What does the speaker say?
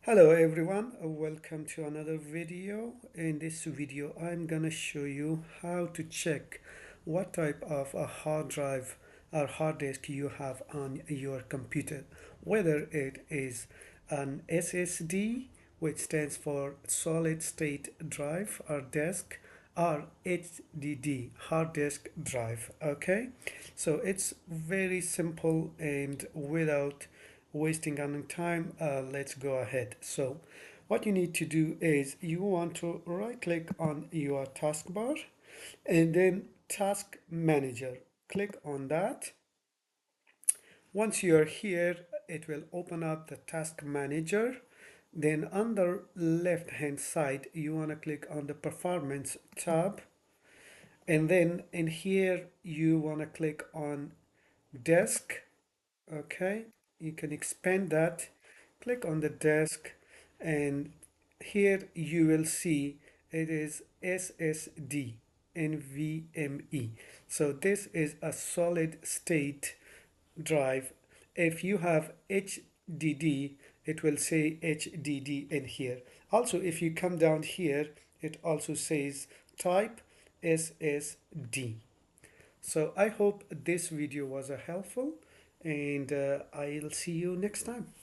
Hello everyone, welcome to another video. In this video I'm gonna show you how to check what type of a hard drive or hard disk you have on your computer, whether it is an SSD, which stands for solid state drive or disk, or HDD, hard disk drive. Okay, so it's very simple, and without wasting any time, let's go ahead. So what you need to do is you want to right click on your taskbar and then task manager, click on that. Once you're here, it will open up the task manager. Then on the left hand side you want to click on the performance tab, and then in here you want to click on desk. Okay, you can expand that, click on the desk, and here you will see it is SSD NVMe. So this is a solid state drive. If you have HDD, it will say HDD in here. Also, if you come down here, it also says type SSD. So I hope this video was helpful, and I'll see you next time.